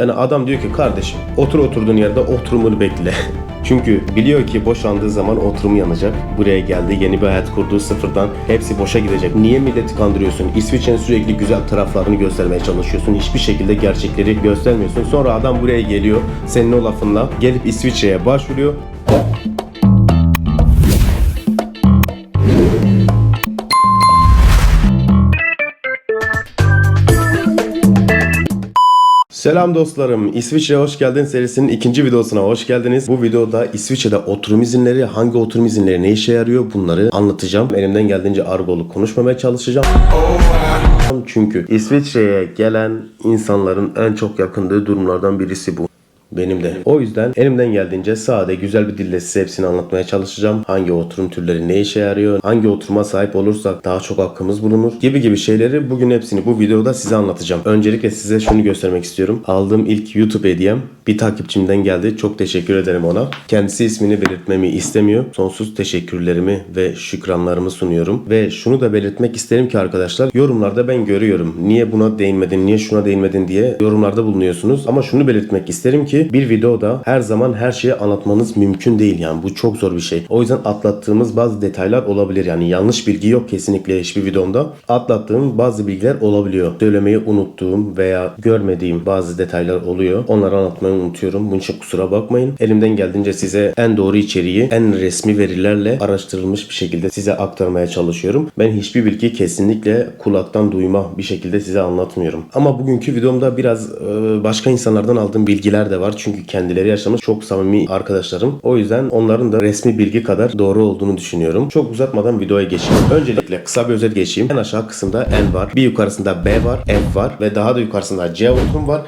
Yani adam diyor ki kardeşim otur oturduğun yerde oturumunu bekle. Çünkü biliyor ki boşandığı zaman oturumu yanacak. Buraya geldi, yeni bir hayat kurduğu sıfırdan hepsi boşa gidecek. Niye milleti kandırıyorsun? İsviçre'nin sürekli güzel taraflarını göstermeye çalışıyorsun. Hiçbir şekilde gerçekleri göstermiyorsun. Sonra adam buraya geliyor, senin o lafınla gelip İsviçre'ye başvuruyor. Selam dostlarım, İsviçre'ye hoş geldin serisinin ikinci videosuna hoş geldiniz. Bu videoda İsviçre'de oturum izinleri, hangi oturum izinleri ne işe yarıyor bunları anlatacağım. Elimden geldiğince argolu konuşmamaya çalışacağım. Çünkü İsviçre'ye gelen insanların en çok yakındığı durumlardan birisi bu. Benim de. O yüzden elimden geldiğince sade güzel bir dille size hepsini anlatmaya çalışacağım. Hangi oturum türleri ne işe yarıyor, hangi oturuma sahip olursak daha çok hakkımız bulunur gibi şeyleri bugün hepsini bu videoda size anlatacağım. Öncelikle size şunu göstermek istiyorum. Aldığım ilk YouTube hediyem bir takipçimden geldi. Çok teşekkür ederim ona. Kendisi ismini belirtmemi istemiyor. Sonsuz teşekkürlerimi ve şükranlarımı sunuyorum. Ve şunu da belirtmek isterim ki arkadaşlar, yorumlarda ben görüyorum. Niye buna değinmedin, niye şuna değinmedin diye yorumlarda bulunuyorsunuz. Ama şunu belirtmek isterim ki bir videoda her zaman her şeyi anlatmanız mümkün değil. Yani bu çok zor bir şey. O yüzden atlattığımız bazı detaylar olabilir. Yani yanlış bilgi yok kesinlikle hiçbir videomda. Atlattığım bazı bilgiler olabiliyor. Söylemeyi unuttuğum veya görmediğim bazı detaylar oluyor. Onları anlatmayı unutuyorum. Bunun için kusura bakmayın. Elimden geldiğince size en doğru içeriği en resmi verilerle araştırılmış bir şekilde size aktarmaya çalışıyorum. Ben hiçbir bilgi kesinlikle kulaktan duyma bir şekilde size anlatmıyorum. Ama bugünkü videomda biraz başka insanlardan aldığım bilgiler de var. Çünkü kendileri yaşamış çok samimi arkadaşlarım. O yüzden onların da resmi bilgi kadar doğru olduğunu düşünüyorum. Çok uzatmadan videoya geçeyim. Öncelikle kısa bir özet geçeyim. En aşağı kısımda N var. Bir yukarısında B var, F var ve daha da yukarısında C oturum var.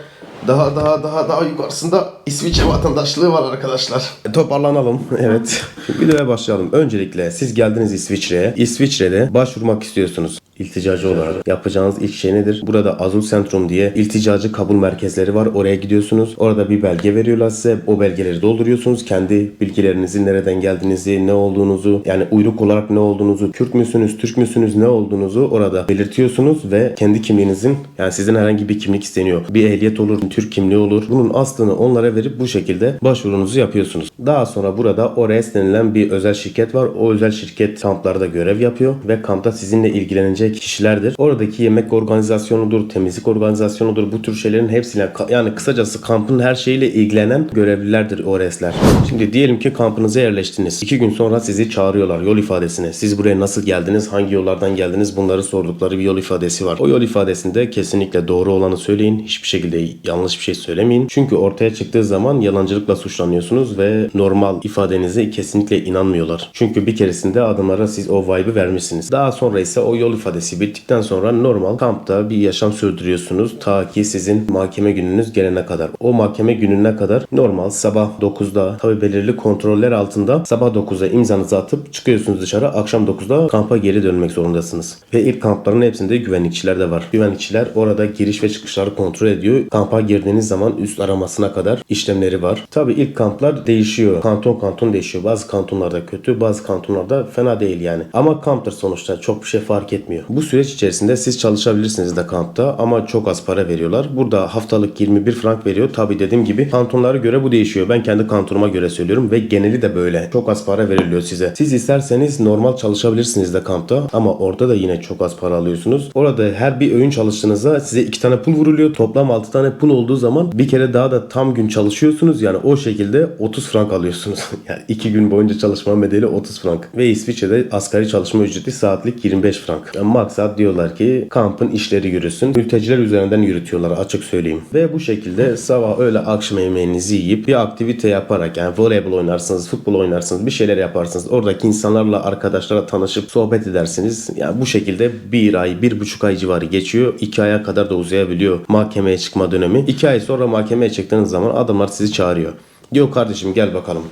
Daha yukarısında İsviçre vatandaşlığı var arkadaşlar. Toparlanalım. Evet. Videoya başlayalım. Öncelikle siz geldiniz İsviçre'ye. İsviçre'de başvurmak istiyorsunuz. İlticacı olarak yapacağınız ilk şey nedir? Burada Azul Centrum diye ilticacı kabul merkezleri var. Oraya gidiyorsunuz. Orada bir belge veriyorlar size. O belgeleri dolduruyorsunuz. Kendi bilgilerinizi, nereden geldiğinizi, ne olduğunuzu, yani uyruk olarak ne olduğunuzu, Kürt müsünüz, Türk müsünüz, ne olduğunuzu orada belirtiyorsunuz ve kendi kimliğinizin, yani sizin herhangi bir kimlik isteniyor. Bir ehliyet olur, Türk kimliği olur. Bunun aslını onlara verip bu şekilde başvurunuzu yapıyorsunuz. Daha sonra burada ORES denilen bir özel şirket var. O özel şirket kamplarda görev yapıyor ve kampta sizinle ilgilenecek kişilerdir. Oradaki yemek organizasyonudur, temizlik organizasyonudur, bu tür şeylerin hepsiyle, yani kısacası kampın her şeyiyle ilgilenen görevlilerdir ORES'ler. Şimdi diyelim ki kampınıza yerleştiniz. 2 gün sonra sizi çağırıyorlar yol ifadesine. Siz buraya nasıl geldiniz, hangi yollardan geldiniz, bunları sordukları bir yol ifadesi var. O yol ifadesinde kesinlikle doğru olanı söyleyin. Hiçbir şekilde yanlış bir şey söylemeyin. Çünkü ortaya çıktığı zaman yalancılıkla suçlanıyorsunuz ve normal ifadenize kesinlikle inanmıyorlar. Çünkü bir keresinde adamlara siz o vibe'ı vermişsiniz. Daha sonra ise o yol ifadesi bittikten sonra normal kampta bir yaşam sürdürüyorsunuz ta ki sizin mahkeme gününüz gelene kadar. O mahkeme gününe kadar normal sabah 9'da, tabi belirli kontroller altında, sabah 9'da imzanızı atıp çıkıyorsunuz dışarı. Akşam 9'da kampa geri dönmek zorundasınız. Ve ilk kampların hepsinde güvenlikçiler de var. Güvenlikçiler orada giriş ve çıkışları kontrol ediyor. Kampa girdiğiniz zaman üst aramasına kadar işlemleri var. Tabi ilk kamplar değişiyor. Kanton değişiyor. Bazı kantonlarda kötü, bazı kantonlarda fena değil yani. Ama kamptır sonuçta, çok bir şey fark etmiyor. Bu süreç içerisinde siz çalışabilirsiniz de kampta ama çok az para veriyorlar. Burada haftalık 21 frank veriyor. Tabi dediğim gibi kantonlara göre bu değişiyor. Ben kendi kantonuma göre söylüyorum ve geneli de böyle. Çok az para veriliyor size. Siz isterseniz normal çalışabilirsiniz de kampta ama orada da yine çok az para alıyorsunuz. Orada her bir öğün çalıştığınızda size 2 tane pul vuruluyor. Toplam 6 tane pul olduğu zaman bir kere daha da tam gün çalışıyorsunuz. Yani o şekilde 30 frank alıyorsunuz. Yani 2 gün boyunca çalışma bedeli 30 frank. Ve İsviçre'de asgari çalışma ücreti saatlik 25 frank. Yani maksat diyorlar ki kampın işleri yürüsün. Mülteciler üzerinden yürütüyorlar, açık söyleyeyim. Ve bu şekilde sabah öğle akşam yemeğinizi yiyip bir aktivite yaparak, yani voleybol oynarsınız, futbol oynarsınız, bir şeyler yaparsınız. Oradaki insanlarla, arkadaşlarla tanışıp sohbet edersiniz. Yani bu şekilde 1 ay, 1,5 ay civarı geçiyor. 2 aya kadar da uzayabiliyor mahkemeye çıkma dönemi. 2 ay sonra mahkemeye çıktığınız zaman adamlar sizi çağırıyor. Diyor kardeşim gel bakalım.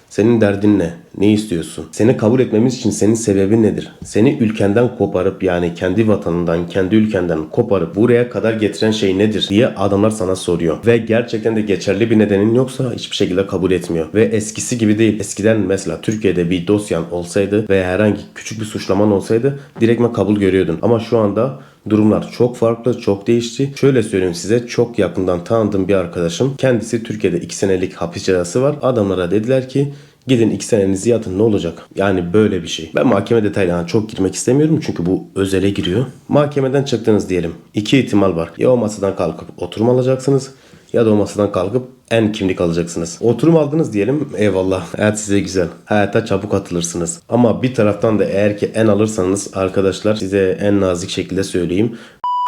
Senin derdin ne? Ne istiyorsun? Seni kabul etmemiz için senin sebebin nedir? Seni ülkenden koparıp, yani kendi vatanından, kendi ülkenden koparıp buraya kadar getiren şey nedir diye adamlar sana soruyor. Ve gerçekten de geçerli bir nedenin yoksa hiçbir şekilde kabul etmiyor. Ve eskisi gibi değil. Eskiden mesela Türkiye'de bir dosyan olsaydı veya herhangi küçük bir suçlaman olsaydı direktmen kabul görüyordun. Ama şu anda Durumlar çok farklı, çok değişti. Şöyle söyleyeyim size, çok yakından tanıdığım bir arkadaşım. Kendisi Türkiye'de 2 senelik hapis cezası var. Adamlara dediler ki gidin 2 senenizi yatın, ne olacak? Yani böyle bir şey. Ben mahkeme detaylarına çok girmek istemiyorum çünkü bu özele giriyor. Mahkemeden çıktınız diyelim. 2 ihtimal var. Ya o masadan kalkıp oturum alacaksınız ya da o masadan kalkıp en kimlik alacaksınız. Oturum aldınız diyelim, eyvallah. Hayat size güzel. Hayata çabuk atılırsınız. Ama bir taraftan da eğer ki en alırsanız arkadaşlar, size en nazik şekilde söyleyeyim,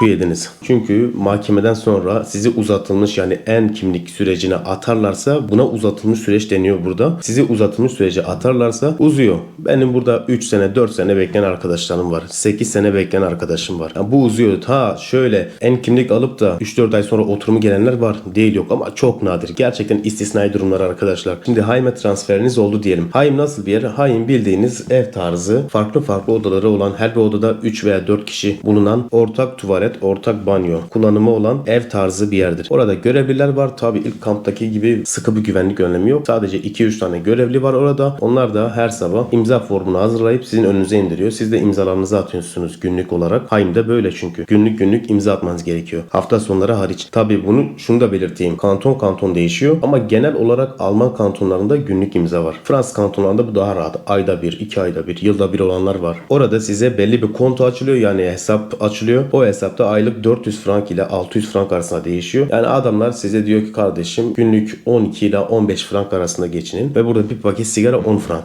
yediniz. Çünkü mahkemeden sonra sizi uzatılmış, yani en kimlik sürecine atarlarsa, buna uzatılmış süreç deniyor burada. Sizi uzatılmış sürece atarlarsa uzuyor. Benim burada 3 sene 4 sene bekleyen arkadaşlarım var. 8 sene bekleyen arkadaşım var. Yani bu uzuyor. Şöyle en kimlik alıp da 3-4 ay sonra oturumu gelenler var. Değil yok ama çok nadir. Gerçekten istisnai durumlar arkadaşlar. Şimdi Haim'e transferiniz oldu diyelim. Haim nasıl bir yer? Haim bildiğiniz ev tarzı, farklı odaları olan, her bir odada 3 veya 4 kişi bulunan, ortak tuvalet, ortak banyo kullanımı olan ev tarzı bir yerdir. Orada görevliler var. Tabi ilk kamptaki gibi sıkı bir güvenlik önlemi yok. Sadece 2-3 tane görevli var orada. Onlar da her sabah imza formunu hazırlayıp sizin önünüze indiriyor. Siz de imzalarınızı atıyorsunuz günlük olarak. Haim'de böyle çünkü. Günlük imza atmanız gerekiyor. Hafta sonları hariç. Tabi şunu da belirteyim. Kanton değişiyor ama genel olarak Alman kantonlarında günlük imza var. Fransız kantonlarında bu daha rahat. Ayda bir, 2 ayda bir, yılda bir olanlar var. Orada size belli bir konto açılıyor, yani hesap açılıyor. O hesapta aylık 400 frank ile 600 frank arasında değişiyor. Yani adamlar size diyor ki kardeşim günlük 12 ile 15 frank arasında geçinin ve burada bir paket sigara 10 frank.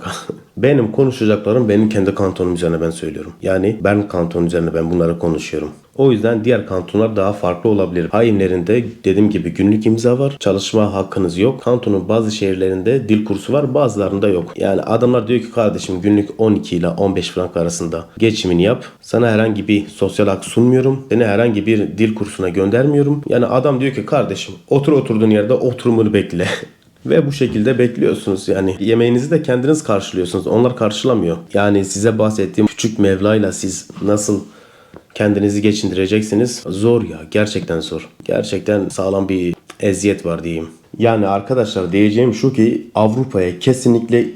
Benim konuşacaklarım benim kendi kantonum üzerine ben söylüyorum. Yani Bern kantonu üzerine ben bunları konuşuyorum. O yüzden diğer kantonlar daha farklı olabilir. Haimlerinde dediğim gibi günlük imza var. Çalışma hakkınız yok. Kantonun bazı şehirlerinde dil kursu var, bazılarında yok. Yani adamlar diyor ki kardeşim günlük 12 ile 15 frank arasında geçimini yap. Sana herhangi bir sosyal hak sunmuyorum. Seni herhangi bir dil kursuna göndermiyorum. Yani adam diyor ki kardeşim oturduğun yerde oturumunu bekle. Ve bu şekilde bekliyorsunuz. Yani yemeğinizi de kendiniz karşılıyorsunuz. Onlar karşılamıyor. Yani size bahsettiğim küçük mevlayla siz nasıl kendinizi geçindireceksiniz? Zor ya. Gerçekten zor. Gerçekten sağlam bir eziyet var diyeyim. Yani arkadaşlar diyeceğim şu ki Avrupa'ya kesinlikle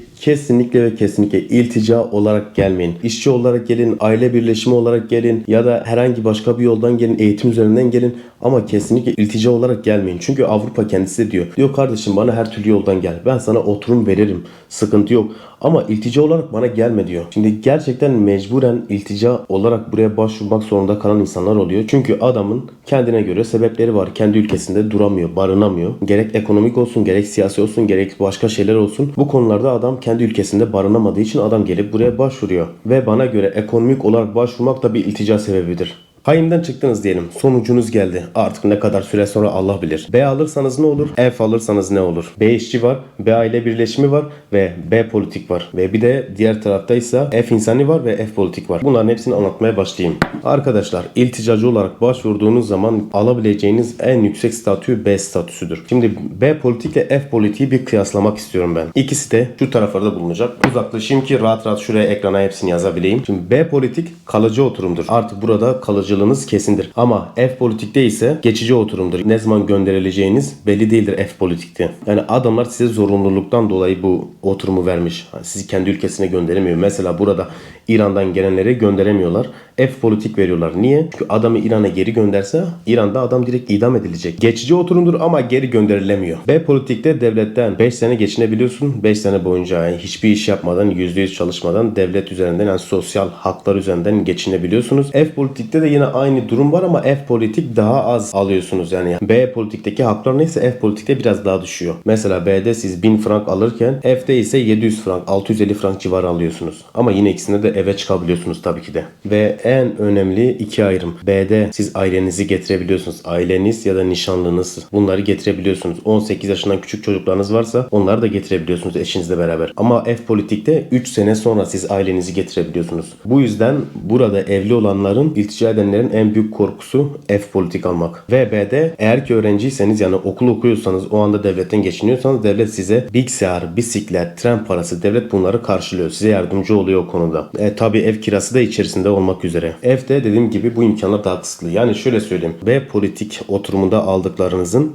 iltica olarak gelmeyin. İşçi olarak gelin, aile birleşimi olarak gelin ya da herhangi başka bir yoldan gelin, eğitim üzerinden gelin ama kesinlikle iltica olarak gelmeyin. Çünkü Avrupa kendisi diyor. Diyor kardeşim bana her türlü yoldan gel. Ben sana oturum veririm. Sıkıntı yok. Ama iltica olarak bana gelme diyor. Şimdi gerçekten mecburen iltica olarak buraya başvurmak zorunda kalan insanlar oluyor. Çünkü adamın kendine göre sebepleri var. Kendi ülkesinde duramıyor, barınamıyor. Gerek ekonomik olsun, gerek siyasi olsun, gerek başka şeyler olsun. Bu konularda adam kendi ülkesinde barınamadığı için adam gelip buraya başvuruyor. Ve bana göre ekonomik olarak başvurmak da bir iltica sebebidir. Haim'den çıktınız diyelim. Sonucunuz geldi. Artık ne kadar süre sonra Allah bilir. B alırsanız ne olur? F alırsanız ne olur? B işçi var, B aile birleşimi var ve B politik var. Ve bir de diğer taraftaysa F insani var ve F politik var. Bunların hepsini anlatmaya başlayayım. Arkadaşlar ilticacı olarak başvurduğunuz zaman alabileceğiniz en yüksek statü B statüsüdür. Şimdi B politik ile F politiği bir kıyaslamak istiyorum ben. İkisi de şu taraflarda bulunacak. Uzaklaşayım ki rahat şuraya ekrana hepsini yazabileyim. Şimdi B politik kalıcı oturumdur. Artık burada kalıcılığınız kesindir. Ama F politikte ise geçici oturumdur. Ne zaman gönderileceğiniz belli değildir F politikte. Yani adamlar size zorunluluktan dolayı bu oturumu vermiş. Yani sizi kendi ülkesine gönderemiyor. Mesela burada İran'dan gelenleri gönderemiyorlar. F politik veriyorlar. Niye? Çünkü adamı İran'a geri gönderse İran'da adam direkt idam edilecek. Geçici oturumdur ama geri gönderilemiyor. B politikte devletten 5 sene geçinebiliyorsun. 5 sene boyunca yani hiçbir iş yapmadan, %100 çalışmadan devlet üzerinden, yani sosyal haklar üzerinden geçinebiliyorsunuz. F politikte de yine aynı durum var ama F politik daha az alıyorsunuz. Yani B politikteki haklar neyse F politikte biraz daha düşüyor. Mesela B'de siz 1000 frank alırken F'de ise 700 frank, 650 frank civarı alıyorsunuz. Ama yine ikisinde de eve çıkabiliyorsunuz tabii ki de. Ve en önemli iki ayrım. B'de siz ailenizi getirebiliyorsunuz. Aileniz ya da nişanlınız, bunları getirebiliyorsunuz. 18 yaşından küçük çocuklarınız varsa onları da getirebiliyorsunuz eşinizle beraber. Ama F politikte 3 sene sonra siz ailenizi getirebiliyorsunuz. Bu yüzden burada evli olanların, iltica edenlerin en büyük korkusu F politik almak. Ve B'de eğer ki öğrenciyseniz, yani okul okuyorsanız, o anda devletten geçiniyorsanız devlet size bilgisayar, bisiklet, tren parası, devlet bunları karşılıyor. Size yardımcı oluyor o konuda. Tabi ev kirası da içerisinde olmak üzere. F'de dediğim gibi bu imkanlar daha kısıtlı. Yani şöyle söyleyeyim. B politik oturumunda aldıklarınızın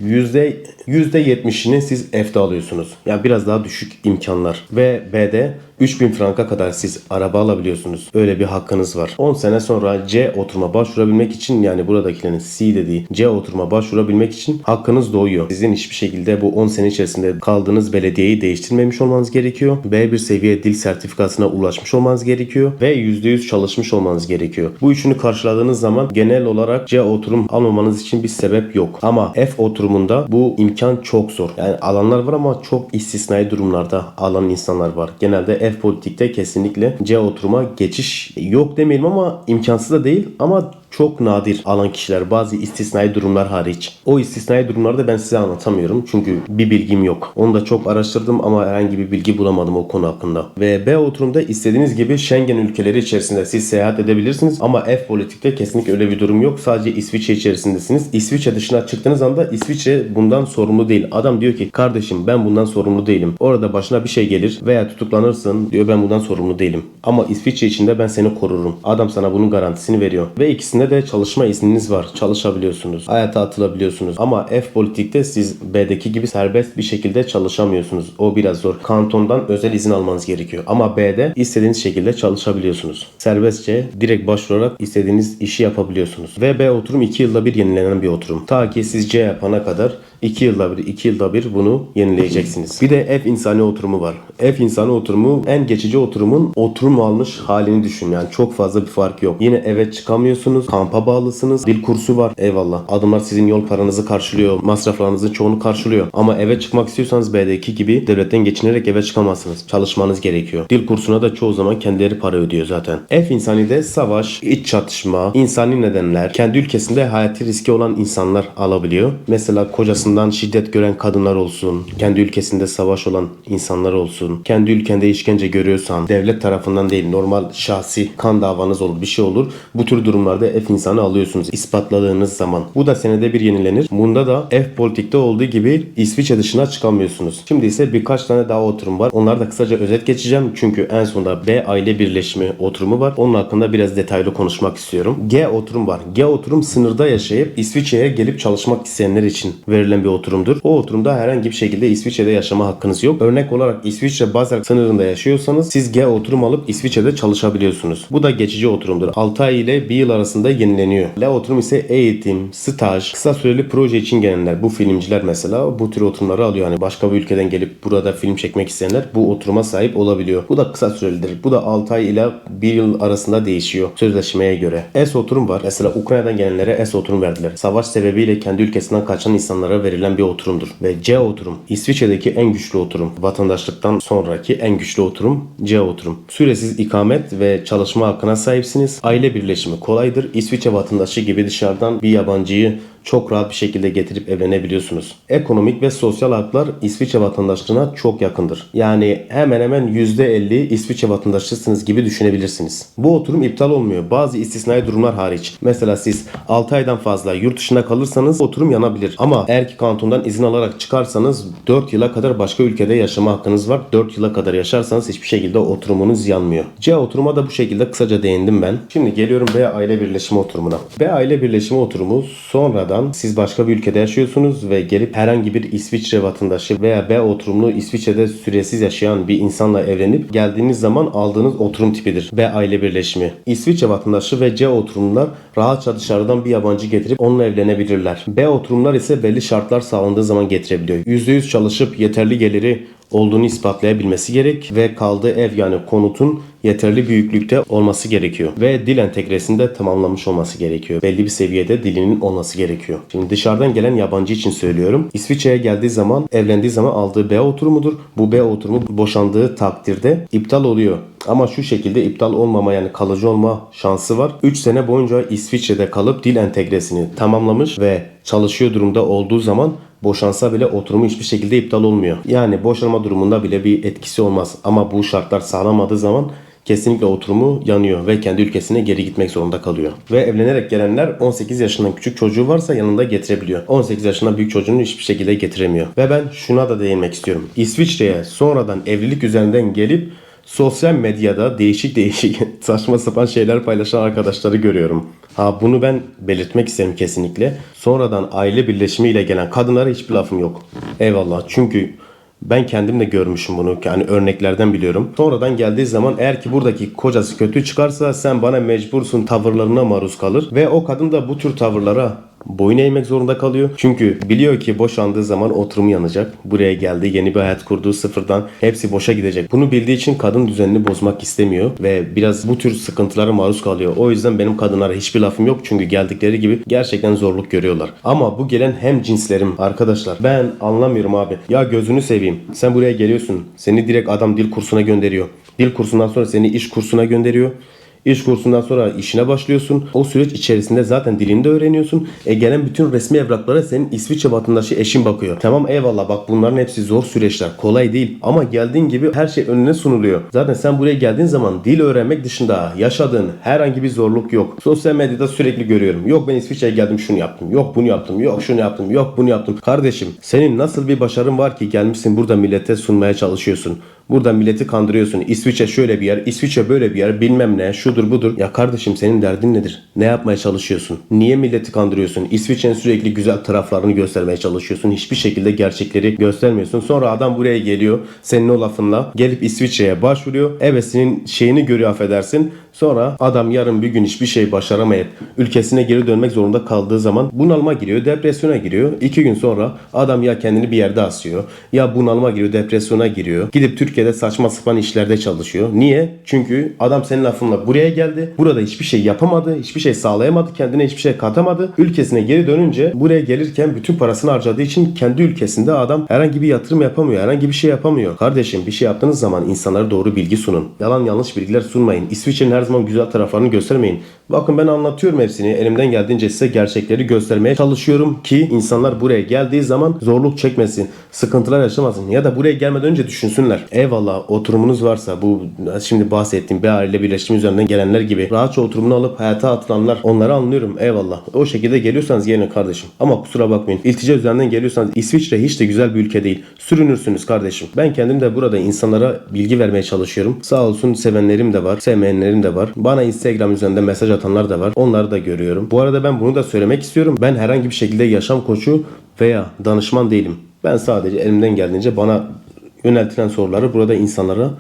%70'ini siz F'de alıyorsunuz. Yani biraz daha düşük imkanlar. Ve B'de 3000 franka kadar siz araba alabiliyorsunuz. Öyle bir hakkınız var. 10 sene sonra C oturuma başvurabilmek için, yani buradakilerin C dediği C oturuma başvurabilmek için hakkınız doğuyor. Sizin hiçbir şekilde bu 10 sene içerisinde kaldığınız belediyeyi değiştirmemiş olmanız gerekiyor. B1 seviye dil sertifikasına ulaşmış olmanız gerekiyor ve %100 çalışmış olmanız gerekiyor. Bu üçünü karşıladığınız zaman genel olarak C oturum almamanız için bir sebep yok. Ama F oturumunda bu imkan çok zor. Yani alanlar var ama çok istisnai durumlarda alan insanlar var. Genelde F politikte kesinlikle C oturuma geçiş yok demeyelim ama imkansız da değil, ama çok nadir alan kişiler, bazı istisnai durumlar hariç. O istisnai durumlarda ben size anlatamıyorum çünkü bir bilgim yok. Onu da çok araştırdım ama herhangi bir bilgi bulamadım o konu hakkında. Ve B oturumda istediğiniz gibi Schengen ülkeleri içerisinde siz seyahat edebilirsiniz ama F politikte kesinlikle öyle bir durum yok. Sadece İsviçre içerisindesiniz. İsviçre dışına çıktığınız anda İsviçre bundan sorumlu değil. Adam diyor ki kardeşim ben bundan sorumlu değilim. Orada başına bir şey gelir veya tutuklanırsın diyor, ben bundan sorumlu değilim. Ama İsviçre içinde ben seni korurum. Adam sana bunun garantisini veriyor. Ve ikisinde de çalışma izniniz var. Çalışabiliyorsunuz. Hayata atılabiliyorsunuz. Ama F politikte siz B'deki gibi serbest bir şekilde çalışamıyorsunuz. O biraz zor. Kantondan özel izin almanız gerekiyor. Ama B'de istediğiniz şekilde çalışabiliyorsunuz. Serbestçe direkt başvurarak istediğiniz işi yapabiliyorsunuz. Ve B oturum 2 yılda bir yenilenen bir oturum. Ta ki siz C yapana kadar 2 yılda bir bunu yenileyeceksiniz. Bir de F insani oturumu var. F insani oturumu en geçici oturumun oturum almış halini düşün. Yani çok fazla bir fark yok. Yine eve çıkamıyorsunuz. Kampa bağlısınız. Dil kursu var. Eyvallah. Adamlar sizin yol paranızı karşılıyor. Masraflarınızın çoğunu karşılıyor. Ama eve çıkmak istiyorsanız B'deki gibi devletten geçinerek eve çıkamazsınız. Çalışmanız gerekiyor. Dil kursuna da çoğu zaman kendileri para ödüyor zaten. F insani de savaş, iç çatışma, insani nedenler, kendi ülkesinde hayati riski olan insanlar alabiliyor. Mesela kocasından şiddet gören kadınlar olsun, kendi ülkesinde savaş olan insanlar olsun, kendi ülkende işkence görüyorsan, devlet tarafından değil normal şahsi kan davanız olur, bir şey olur. Bu tür durumlarda F insanı alıyorsunuz ispatladığınız zaman. Bu da senede bir yenilenir. Bunda da F politikte olduğu gibi İsviçre dışına çıkamıyorsunuz. Şimdi ise birkaç tane daha oturum var. Onları da kısaca özet geçeceğim. Çünkü en sonunda B aile birleşimi oturumu var. Onun hakkında biraz detaylı konuşmak istiyorum. G oturum var. G oturum sınırda yaşayıp İsviçre'ye gelip çalışmak isteyenler için verilen bir oturumdur. O oturumda herhangi bir şekilde İsviçre'de yaşama hakkınız yok. Örnek olarak İsviçre Basel sınırında yaşıyorsanız siz G oturum alıp İsviçre'de çalışabiliyorsunuz. Bu da geçici oturumdur. 6 ay ile 1 yıl arasında yenileniyor. L oturum ise eğitim, staj, kısa süreli proje için gelenler. Bu filmciler mesela bu tür oturumları alıyor. Yani başka bir ülkeden gelip burada film çekmek isteyenler bu oturuma sahip olabiliyor. Bu da kısa sürelidir. Bu da 6 ay ile 1 yıl arasında değişiyor sözleşmeye göre. S oturum var. Mesela Ukrayna'dan gelenlere S oturum verdiler. Savaş sebebiyle kendi ülkesinden kaçan insanlara verilen bir oturumdur. Ve C oturum İsviçre'deki en güçlü oturum. Vatandaşlıktan sonraki en güçlü oturum C oturum. Süresiz ikamet ve çalışma hakkına sahipsiniz. Aile birleşimi kolaydır. İsviçre vatandaşı gibi dışarıdan bir yabancıyı çok rahat bir şekilde getirip evlenebiliyorsunuz. Ekonomik ve sosyal haklar İsviçre vatandaşlığına çok yakındır. Yani hemen hemen %50 İsviçre vatandaşısınız gibi düşünebilirsiniz. Bu oturum iptal olmuyor. Bazı istisnai durumlar hariç. Mesela siz 6 aydan fazla yurt dışında kalırsanız oturum yanabilir. Ama eğer ki kantondan izin alarak çıkarsanız 4 yıla kadar başka ülkede yaşama hakkınız var. 4 yıla kadar yaşarsanız hiçbir şekilde oturumunuz yanmıyor. C oturuma da bu şekilde kısaca değindim ben. Şimdi geliyorum B aile birleşimi oturumuna. B aile birleşimi oturumu sonradan siz başka bir ülkede yaşıyorsunuz ve gelip herhangi bir İsviçre vatandaşı veya B oturumlu İsviçre'de süresiz yaşayan bir insanla evlenip geldiğiniz zaman aldığınız oturum tipidir. B aile birleşimi. İsviçre vatandaşı ve C oturumlular rahatça dışarıdan bir yabancı getirip onunla evlenebilirler. B oturumlar ise belli şartlar sağlandığı zaman getirebiliyor. %100 çalışıp yeterli geliri olduğunu ispatlayabilmesi gerek ve kaldığı ev yani konutun yeterli büyüklükte olması gerekiyor. Ve dil entegresini de tamamlamış olması gerekiyor. Belli bir seviyede dilinin olması gerekiyor. Şimdi dışarıdan gelen yabancı için söylüyorum. İsviçre'ye geldiği zaman, evlendiği zaman aldığı B oturumudur. Bu B oturumu boşandığı takdirde iptal oluyor. Ama şu şekilde iptal olmama yani kalıcı olma şansı var. 3 sene boyunca İsviçre'de kalıp dil entegresini tamamlamış ve çalışıyor durumda olduğu zaman boşansa bile oturumu hiçbir şekilde iptal olmuyor. Yani boşanma durumunda bile bir etkisi olmaz. Ama bu şartlar sağlanmadığı zaman kesinlikle oturumu yanıyor ve kendi ülkesine geri gitmek zorunda kalıyor. Ve evlenerek gelenler 18 yaşından küçük çocuğu varsa yanında getirebiliyor. 18 yaşından büyük çocuğunu hiçbir şekilde getiremiyor. Ve ben şuna da değinmek istiyorum. İsviçre'ye sonradan evlilik üzerinden gelip sosyal medyada değişik saçma sapan şeyler paylaşan arkadaşları görüyorum. Bunu ben belirtmek isterim kesinlikle. Sonradan aile birleşimiyle gelen kadınlara hiçbir lafım yok. Eyvallah. Çünkü Ben kendim de görmüşüm bunu. Yani örneklerden biliyorum. Sonradan geldiği zaman eğer ki buradaki kocası kötü çıkarsa sen bana mecbursun tavırlarına maruz kalır. Ve o kadın da bu tür tavırlara boyun eğmek zorunda kalıyor. Çünkü biliyor ki boşandığı zaman oturumu yanacak. Buraya geldi, yeni bir hayat kurduğu sıfırdan hepsi boşa gidecek. Bunu bildiği için kadın düzenini bozmak istemiyor ve biraz bu tür sıkıntılara maruz kalıyor. O yüzden benim kadınlara hiçbir lafım yok. Çünkü geldikleri gibi gerçekten zorluk görüyorlar. Ama bu gelen hem cinslerim arkadaşlar, ben anlamıyorum abi. Ya gözünü seveyim. Sen buraya geliyorsun. Seni direkt adam dil kursuna gönderiyor. Dil kursundan sonra seni iş kursuna gönderiyor. İş kursundan sonra işine başlıyorsun. O süreç içerisinde zaten dilini de öğreniyorsun. Gelen bütün resmi evraklara senin İsviçre vatandaşı eşin bakıyor. Tamam eyvallah, bak bunların hepsi zor süreçler. Kolay değil. Ama geldiğin gibi her şey önüne sunuluyor. Zaten sen buraya geldiğin zaman dil öğrenmek dışında yaşadığın herhangi bir zorluk yok. Sosyal medyada sürekli görüyorum. Yok ben İsviçre'ye geldim şunu yaptım. Yok bunu yaptım. Yok şunu yaptım. Yok bunu yaptım. Kardeşim senin nasıl bir başarın var ki gelmişsin burada millete sunmaya çalışıyorsun. Burada milleti kandırıyorsun. İsviçre şöyle bir yer, İsviçre böyle bir yer, bilmem ne, şudur budur. Ya kardeşim senin derdin nedir? Ne yapmaya çalışıyorsun? Niye milleti kandırıyorsun? İsviçre'nin sürekli güzel taraflarını göstermeye çalışıyorsun. Hiçbir şekilde gerçekleri göstermiyorsun. Sonra adam buraya geliyor. Senin o lafınla gelip İsviçre'ye başvuruyor. Evet senin şeyini görüyor, affedersin. Sonra adam yarın bir gün hiçbir şey başaramayıp ülkesine geri dönmek zorunda kaldığı zaman bunalıma giriyor, depresyona giriyor. 2 gün sonra adam ya kendini bir yerde asıyor, ya bunalıma giriyor, depresyona giriyor. Gidip Türkiye'de saçma sapan işlerde çalışıyor. Niye? Çünkü adam senin lafınla buraya geldi. Burada hiçbir şey yapamadı, hiçbir şey sağlayamadı, kendine hiçbir şey katamadı. Ülkesine geri dönünce buraya gelirken bütün parasını harcadığı için kendi ülkesinde adam herhangi bir yatırım yapamıyor, herhangi bir şey yapamıyor. Kardeşim bir şey yaptığınız zaman insanlara doğru bilgi sunun. Yalan yanlış bilgiler sunmayın. İsviçre'nin her zaman güzel taraflarını göstermeyin. Bakın ben anlatıyorum hepsini. Elimden geldiğince size gerçekleri göstermeye çalışıyorum ki insanlar buraya geldiği zaman zorluk çekmesin, sıkıntılar yaşamasın ya da buraya gelmeden önce düşünsünler. Eyvallah oturumunuz varsa bu şimdi bahsettiğim bir aile birleşimi üzerinden gelenler gibi rahatça oturumunu alıp hayata atılanlar, onları anlıyorum. Eyvallah. O şekilde geliyorsanız gelin kardeşim. Ama kusura bakmayın. İltica üzerinden geliyorsanız İsviçre hiç de güzel bir ülke değil. Sürünürsünüz kardeşim. Ben kendim de burada insanlara bilgi vermeye çalışıyorum. Sağ olsun sevenlerim de var, sevmeyenlerim de var. Bana Instagram üzerinden mesaj atanlar da var. Onları da görüyorum. Bu arada ben bunu da söylemek istiyorum. Ben herhangi bir şekilde yaşam koçu veya danışman değilim. Ben sadece elimden geldiğince bana yöneltilen soruları burada insanlara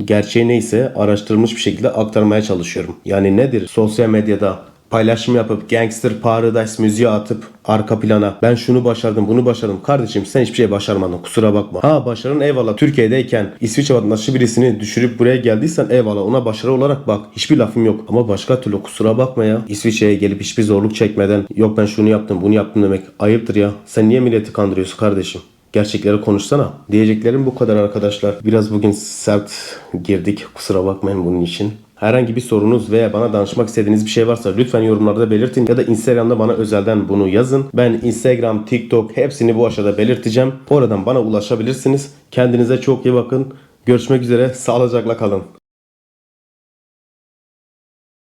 gerçeği neyse araştırılmış bir şekilde aktarmaya çalışıyorum. Yani nedir? Sosyal medyada paylaşım yapıp Gangster Paradise müziği atıp arka plana ben şunu başardım bunu başardım. Kardeşim sen hiçbir şey başarmadın, kusura bakma. Ha başarın eyvallah, Türkiye'deyken İsviçre vatandaşı birisini düşürüp buraya geldiysen eyvallah, ona başarı olarak bak, hiçbir lafım yok. Ama başka türlü kusura bakma ya. İsviçre'ye gelip hiçbir zorluk çekmeden yok ben şunu yaptım bunu yaptım demek ayıptır ya. Sen niye milleti kandırıyorsun kardeşim? Gerçekleri konuşsana. Diyeceklerim bu kadar arkadaşlar. Biraz bugün sert girdik. Kusura bakmayın bunun için. Herhangi bir sorunuz veya bana danışmak istediğiniz bir şey varsa lütfen yorumlarda belirtin ya da Instagram'da bana özelden bunu yazın. Ben Instagram, TikTok hepsini bu aşağıda belirteceğim. Oradan bana ulaşabilirsiniz. Kendinize çok iyi bakın. Görüşmek üzere. Sağlıcakla kalın.